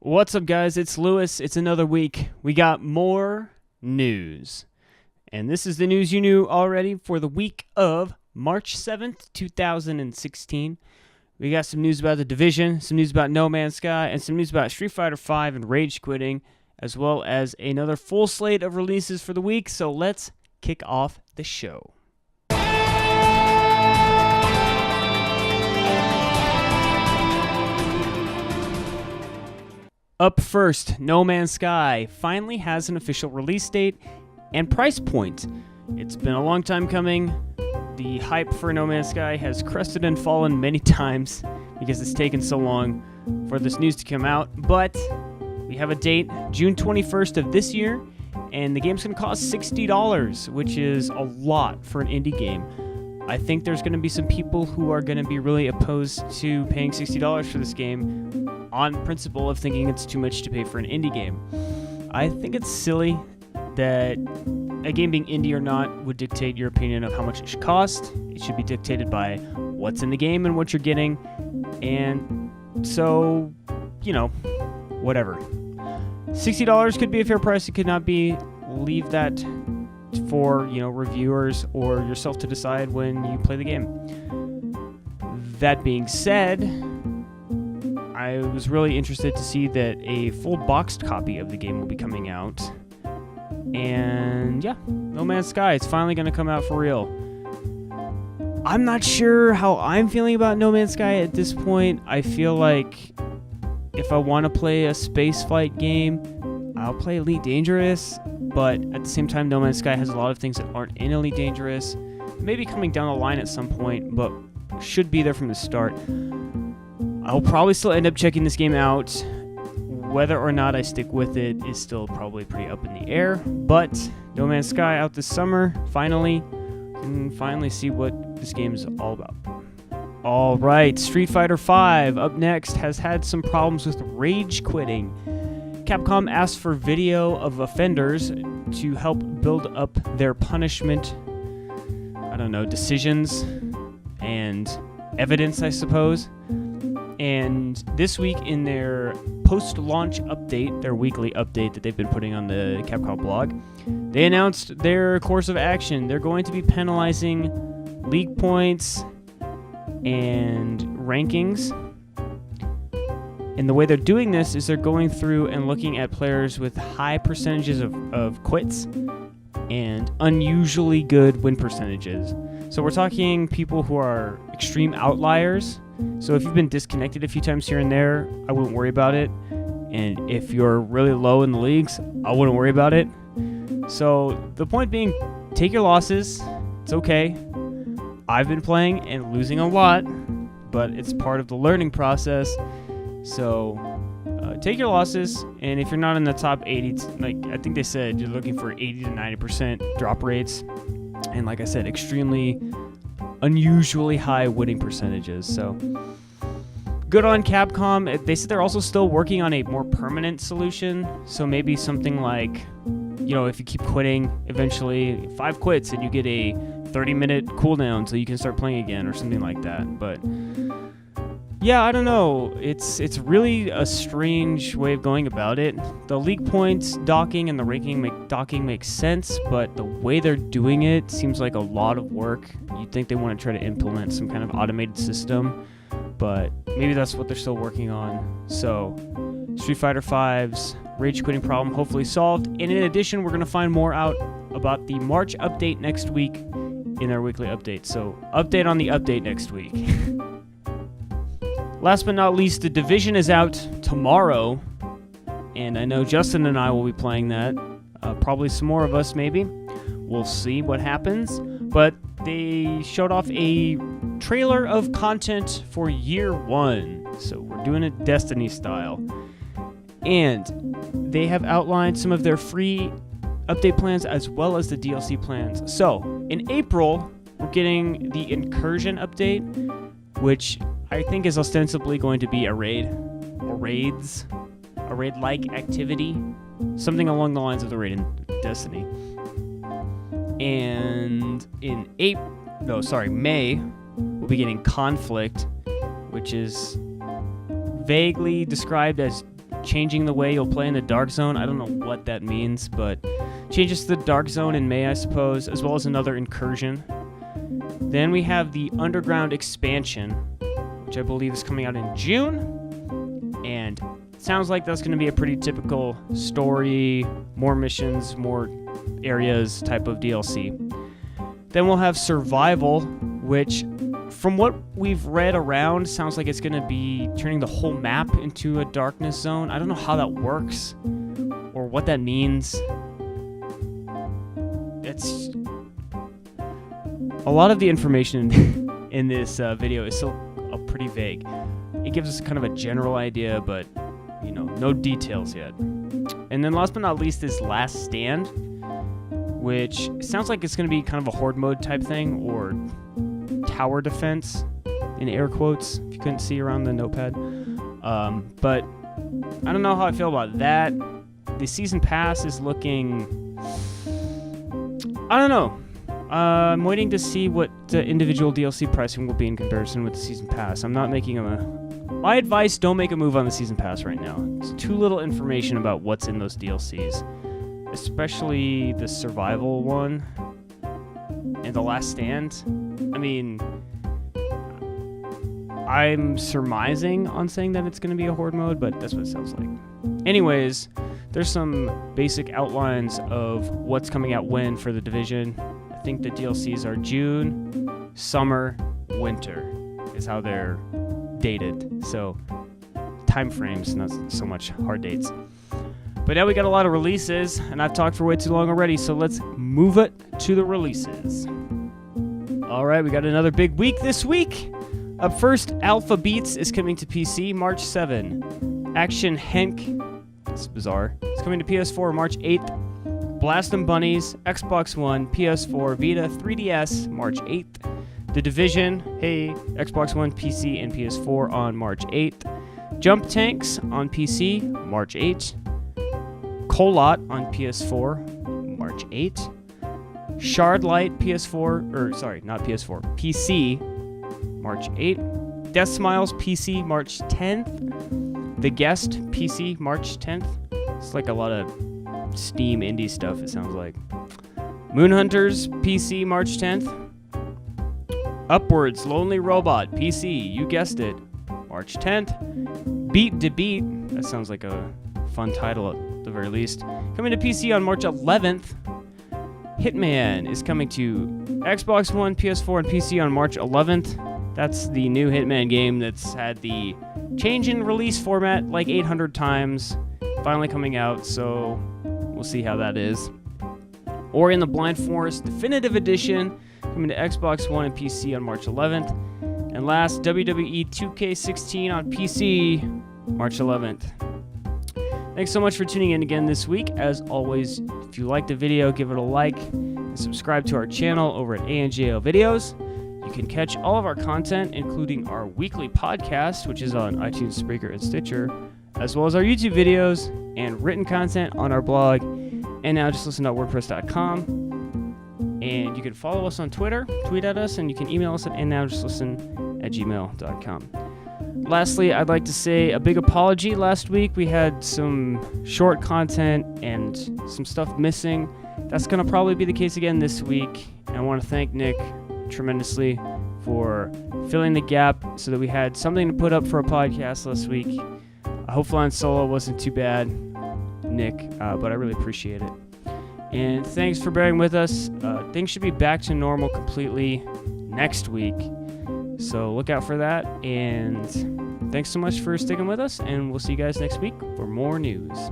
What's up, guys? It's Lewis. It's another week. We got more news. And this is the news you knew already for the week of March 7th, 2016. We got some news about The Division, some news about No Man's Sky, and some news about Street Fighter V and rage quitting, as well as another full slate of releases for the week. So let's kick off the show. Up first, No Man's Sky finally has an official release date and price point. It's been a long time coming. The hype for No Man's Sky has crested and fallen many times because it's taken so long for this news to come out. But we have a date, June 21st of this year, and the game's going to cost $60, which is a lot for an indie game. I think there's going to be some people who are going to be really opposed to paying $60 for this game on principle of thinking it's too much to pay for an indie game. I think it's silly that a game being indie or not would dictate your opinion of how much it should cost. It should be dictated by what's in the game and what you're getting. And so, whatever. $60 could be a fair price. It could not be. Leave that for, reviewers or yourself to decide when you play the game. That being said, I was really interested to see that a full boxed copy of the game will be coming out. And yeah, No Man's Sky, it's finally going to come out for real. I'm not sure how I'm feeling about No Man's Sky at this point. I feel like if I want to play a spaceflight game, I'll play Elite Dangerous. But at the same time, No Man's Sky has a lot of things that aren't in Elite Dangerous. Maybe coming down the line at some point, but should be there from the start. I'll probably still end up checking this game out. Whether or not I stick with it is still probably pretty up in the air. But No Man's Sky out this summer, finally. Can finally see what this game is all about. All right, Street Fighter V up next has had some problems with rage quitting. Capcom asked for video of offenders to help build up their punishment, decisions and evidence, I suppose. And this week in their post-launch update, their weekly update that they've been putting on the Capcom blog, they announced their course of action. They're going to be penalizing league points and rankings. And the way they're doing this is they're going through and looking at players with high percentages of quits and unusually good win percentages. So we're talking people who are extreme outliers. So if you've been disconnected a few times here and there, I wouldn't worry about it. And if you're really low in the leagues, I wouldn't worry about it. So the point being, take your losses. It's okay. I've been playing and losing a lot, but it's part of the learning process. So take your losses, and if you're not in the top 80, I think they said you're looking for 80 to 90% drop rates, and like I said, extremely unusually high winning percentages. So good on Capcom. They said they're also still working on a more permanent solution. So maybe something like, if you keep quitting, eventually 5 quits and you get a 30-minute cooldown so you can start playing again or something like that. But yeah, I don't know. It's really a strange way of going about it. The league points docking and the ranking docking makes sense, but the way they're doing it seems like a lot of work. You'd think they want to try to implement some kind of automated system, but maybe that's what they're still working on. So Street Fighter V's rage quitting problem hopefully solved. And in addition, we're going to find more out about the March update next week in our weekly update. So update on the update next week. Last but not least, The Division is out tomorrow, and I know Justin and I will be playing that. Probably some more of us, maybe. We'll see what happens. But they showed off a trailer of content for Year 1, so we're doing it Destiny style. And they have outlined some of their free update plans as well as the DLC plans. So, in April, we're getting the Incursion update, which I think is ostensibly going to be a raid, or raids, a raid-like activity, something along the lines of the raid in Destiny. And in May, we'll be getting Conflict, which is vaguely described as changing the way you'll play in the Dark Zone. I don't know what that means, but changes to the Dark Zone in May, I suppose, as well as another incursion. Then we have the Underground expansion, which I believe is coming out in June, and it sounds like that's going to be a pretty typical story, more missions, more areas type of DLC. Then we'll have Survival, which, from what we've read around, sounds like it's going to be turning the whole map into a darkness zone. I don't know how that works or what that means. It's a lot of the information in this video is still pretty vague. It gives us kind of a general idea, but no details yet. And then last but not least is Last Stand, which sounds like it's going to be kind of a horde mode type thing, or tower defense in air quotes if you couldn't see around the notepad. But I don't know how I feel about that. The season pass is looking, I don't know. I'm waiting to see what the individual DLC pricing will be in comparison with the season pass. I'm not making my advice, don't make a move on the season pass right now. It's too little information about what's in those DLCs, especially the survival one and the Last Stand. I mean, I'm surmising on saying that it's going to be a horde mode, but that's what it sounds like. Anyways, there's some basic outlines of what's coming out when for the Division. I think the DLCs are June, summer, winter is how they're dated. So time frames, not so much hard dates. But now we got a lot of releases, and I've talked for way too long already, so let's move it to the releases. All right, we got another big week this week. Up first, Alphabeats is coming to PC March 7. Action Henk, that's bizarre, it's coming to PS4 March 8th. Blast and Bunnies, Xbox One, PS4, Vita, 3DS, March 8th. The Division, hey, Xbox One, PC, and PS4 on March 8th. Jump Tanks on PC, March 8th. Kholat on PS4, March 8th. Shardlight, PC, March 8th. Deathsmiles, PC, March 10th. The Guest, PC, March 10th. It's like a lot of Steam indie stuff, it sounds like. Moonhunters, PC, March 10th. Upwards, Lonely Robot, PC, you guessed it, March 10th. Beat to Beat, that sounds like a fun title at the very least, coming to PC on March 11th. Hitman is coming to Xbox One, PS4, and PC on March 11th. That's the new Hitman game that's had the change in release format like 800 times, finally coming out, so we'll see how that is. Ori and the Blind Forest Definitive Edition coming to Xbox One and PC on March 11th. And last, WWE 2K16 on PC, March 11th. Thanks so much for tuning in again this week. As always, if you liked the video, give it a like and subscribe to our channel over at ANJL Videos. You can catch all of our content, including our weekly podcast, which is on iTunes, Spreaker, and Stitcher, as well as our YouTube videos and written content on our blog, andnowjustlisten.wordpress.com. And you can follow us on Twitter, tweet at us, and you can email us at andnowjustlisten@gmail.com. Lastly, I'd like to say a big apology. Last week we had some short content and some stuff missing. That's going to probably be the case again this week. And I want to thank Nick tremendously for filling the gap so that we had something to put up for a podcast last week. I hope Flying Solo wasn't too bad, Nick, but I really appreciate it. And thanks for bearing with us. Things should be back to normal completely next week. So look out for that. And thanks so much for sticking with us. And we'll see you guys next week for more news.